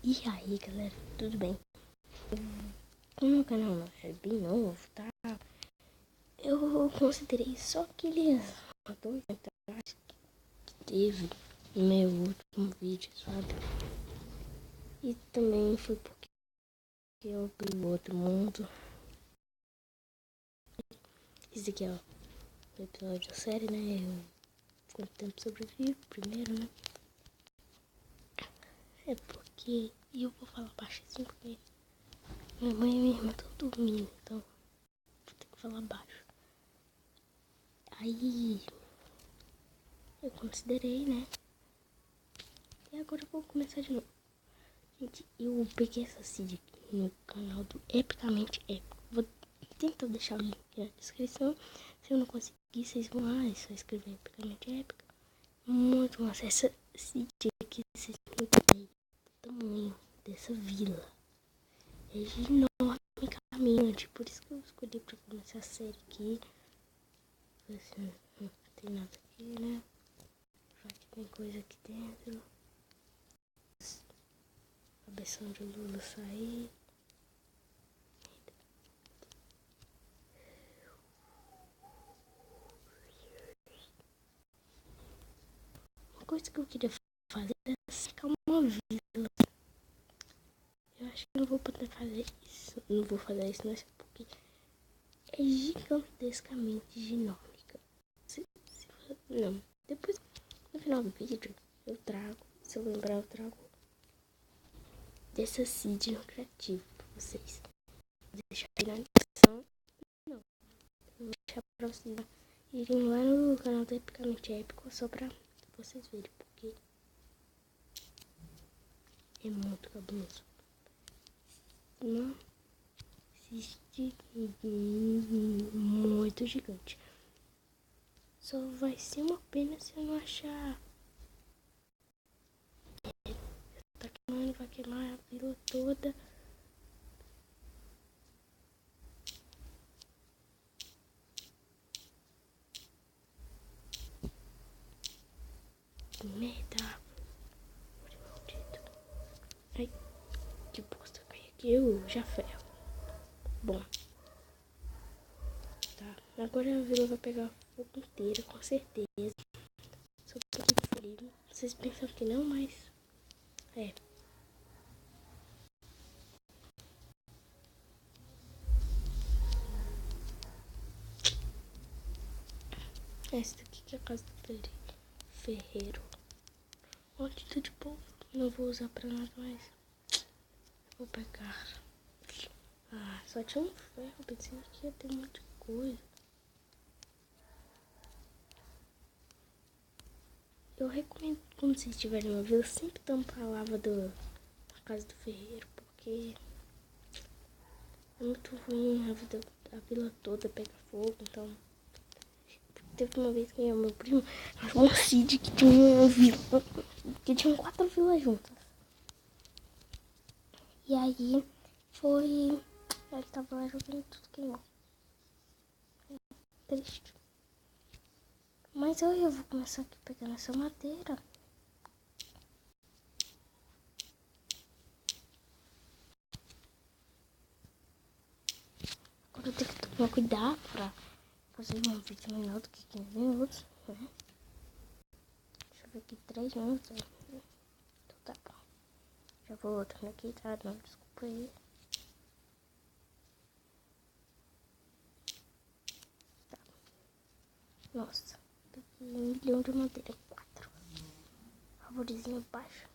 E aí galera, tudo bem? Como o canal não é bem novo, tá? Eu considerei só aqueles 2 atrás que teve no meu último vídeo, sabe? E também foi porque eu vi o outro mundo. Esse aqui é o episódio da série, né? Quanto tempo sobrevivo primeiro, né? É porque eu vou falar baixinho porque minha mãe e minha irmã estão dormindo, então vou ter que falar baixo. Aí eu considerei, né? E agora eu vou começar de novo. Gente, eu peguei essa seed aqui no canal do Epicamente Épico. Vou tentar deixar o link na descrição. Se eu não conseguir, vocês vão lá, é só escrever Epicamente Épico. Muito massa. Essa seed aqui, vocês não entendem o tamanho dessa vila. É enorme, caminhante. Por isso que eu escolhi pra começar a série aqui. Assim, não tem nada aqui, né? Já que tem coisa aqui dentro. Cabeção de Lula sair. Uma coisa que eu queria fazer era secar uma vila. Eu acho que eu não vou poder fazer isso. Não vou fazer isso, não, porque é gigantescamente dinâmica. Não. Depois, no final do vídeo, eu trago. Se eu lembrar, eu trago dessa seed no criativo pra vocês. Vou deixar aqui na descrição. Não. Eu vou deixar pra vocês irem lá no canal do Epicamente Épico só pra vocês verem, porque é muito cabuloso. Não existe muito gigante. Só vai ser uma pena se eu não achar. Tá queimando, vai queimar a vila toda. Que merda. Maldito. Ai, que bosta. Cai aqui. Eu já ferro. Bom. Tá. Agora a vila vai pegar fogo inteira, com certeza. Só porque frio. Vocês pensam que não, mas é. Essa daqui que é a casa do ferreiro. Onde de povo. Não vou usar pra nada mais. Vou pegar. Ah, só tinha um ferro. Pensei que ia ter um monte de coisa. Eu recomendo, quando vocês estiverem uma vila, sempre tampar a lava da casa do ferreiro. Porque é muito ruim a vila toda pega fogo. Então, teve uma vez que meu primo achou um Cid que tinha uma vila. Que tinham 4 vilas juntas. E aí foi. Ele tava lá jogando tudo queimou. Triste. Mas eu vou começar aqui pegando essa madeira. Agora eu tenho que tomar cuidado pra fazer um vídeo menor do que 15 minutos, né? Deixa eu ver aqui, 3 minutos. Então tá bom. Já vou outro aqui, tá? Não, desculpa aí. Tá. Nossa, peguei 1 milhão de madeira. 4. Favorizinho baixo.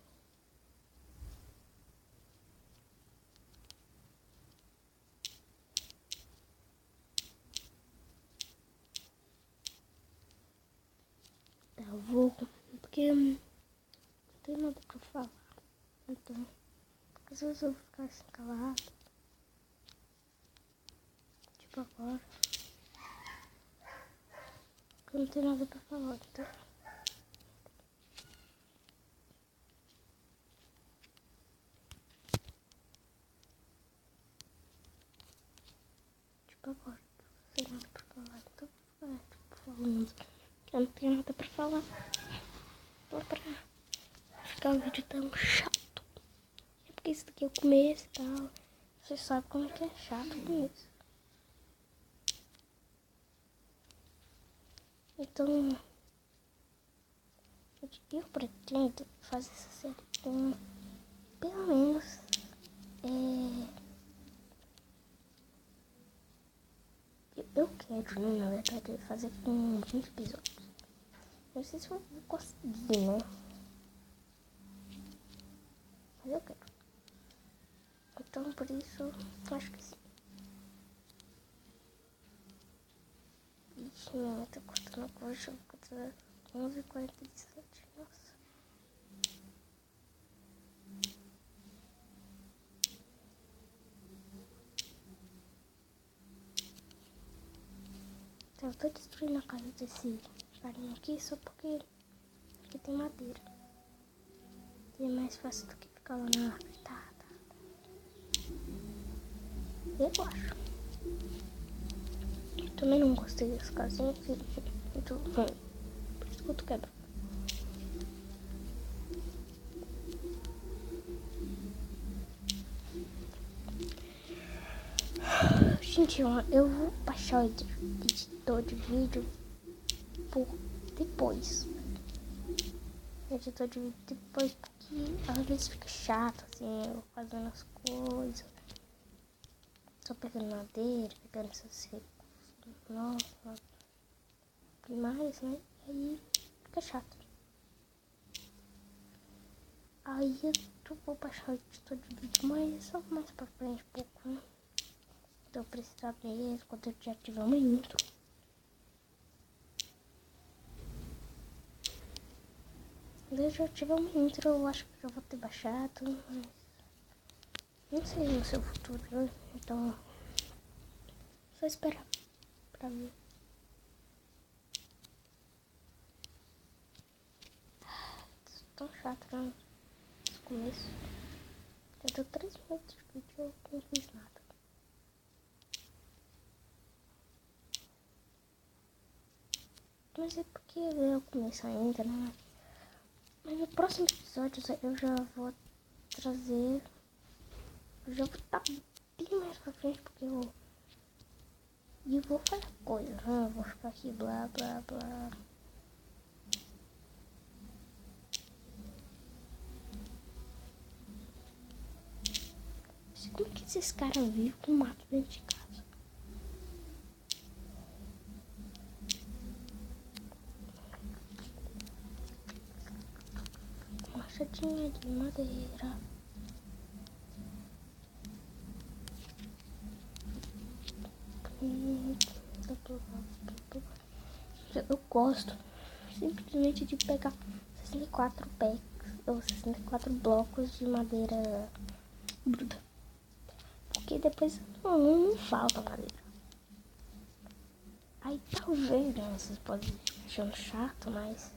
Tá, eu vou. Porque não tem nada pra falar. Então, às vezes eu vou ficar assim calado. Tipo agora. Porque não tem nada pra falar, então. Tipo agora. Não tem nada pra falar, então. Tipo, falando. Eu não tenho nada pra falar. Só pra ficar o vídeo tão chato. É porque porque isso daqui é o começo e tal. Você sabe como é que é chato o começo. Então, eu pretendo fazer essa série com, pelo menos, eu quero, né, na verdade, fazer com 20 episódios. Não sei se eu vou conseguir, né? Mas eu quero. Então, por isso, acho que sim. Ixi, minha mãe tá cortando a coxa, 11h47, nossa. Eu tô destruindo a casa desse carinha aqui só porque aqui tem madeira. E é mais fácil do que ficar lá na árvore. Tá. Eu acho. Eu também não gostei dessa casinha aqui. Muito ruim. Por isso que eu tô quebrando. Gente, eu vou baixar o editor de vídeo por depois. Editor de vídeo depois, porque às vezes fica chato, assim, eu fazendo as coisas. Só pegando madeira, pegando esses recursos novos, demais, né? E aí fica chato. Aí eu vou baixar o editor de vídeo, mas só mais pra frente um pouco, né? Então eu precisar mesmo quando eu já tiver uma intro. Quando eu já tiver uma intro, eu acho que já vou ter baixado, mas não sei no seu futuro, né? Então só esperar pra ver. Tão chato, né? No começo. Já deu 3 minutos de vídeo e eu não fiz nada. Mas é porque é o começo ainda, né? Mas no próximo episódio eu já vou trazer. Eu já vou estar bem mais pra frente porque eu vou fazer coisa, né? Eu vou ficar aqui blá blá blá. Como que esses caras vivem com mato dentro de casa? Machadinha de madeira. Eu gosto simplesmente de pegar 64 packs ou 64 blocos de madeira bruta. Porque depois não falta madeira. Aí talvez, né, vocês podem estar achando chato, mas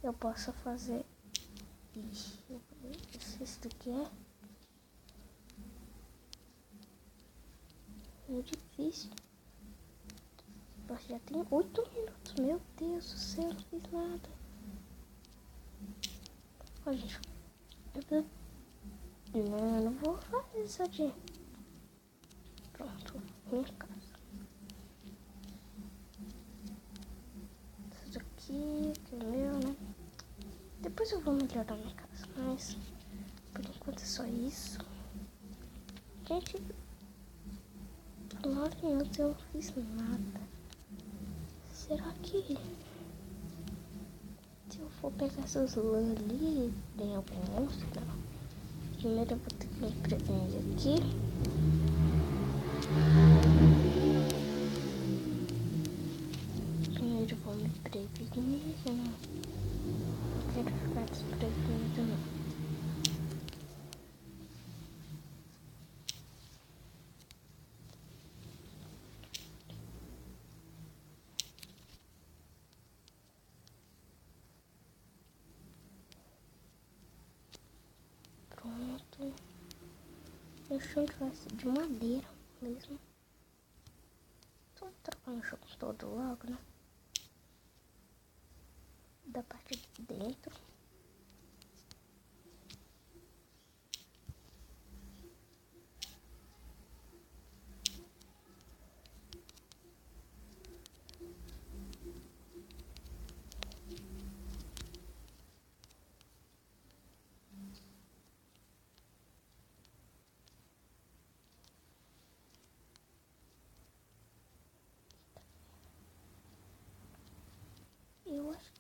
eu posso fazer isso. Isso daqui é muito difícil. Já tem 8 minutos. Meu Deus do céu, não fiz nada. Ó, gente, eu não vou fazer isso aqui. Pronto, minha casa. Isso daqui, que é meu, né? Depois eu vou melhorar minha casa, mas por enquanto é só isso. Gente, 9 minutos eu não fiz nada. Será que se eu for pegar essas lãs ali, tem algum monstro? Não. Primeiro eu vou ter que me prevenir aqui. Primeiro eu vou me prevenir, não. Não quero ficar desprevenido, não. Pronto. Meu chão vai ser de madeira mesmo. Só trocar o chão todo logo, né? Da parte de dentro.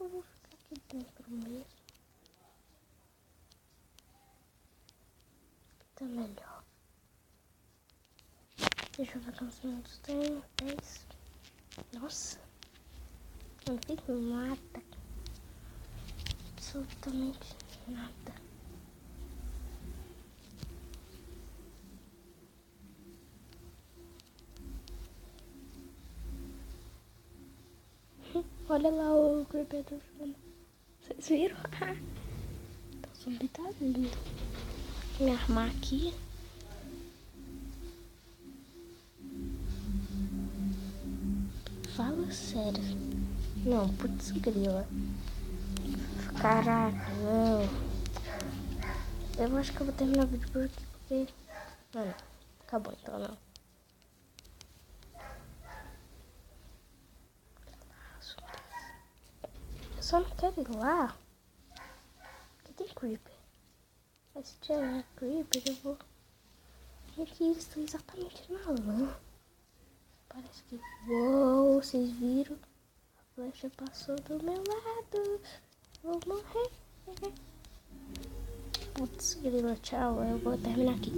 Eu vou ficar aqui dentro mesmo. Tá melhor. Deixa eu ver quantos minutos tem. 10. Nossa. Não fiz nada. Absolutamente nada. Olha lá o Creeper do fundo. Vocês viram? Então, o zumbi tá lindo. Vou me armar aqui. Fala sério. Não, putz grila. Caraca, não. Eu acho que eu vou terminar o vídeo por aqui, porque... Não, acabou então, não. Eu só não quero ir lá, porque tem Creeper. Mas se tiver Creeper, eu vou... Gente, eles estão exatamente na lã. Parece que... Uou, vocês viram? A flecha passou do meu lado. Vou morrer. Putz, grila, tchau. Eu vou terminar aqui.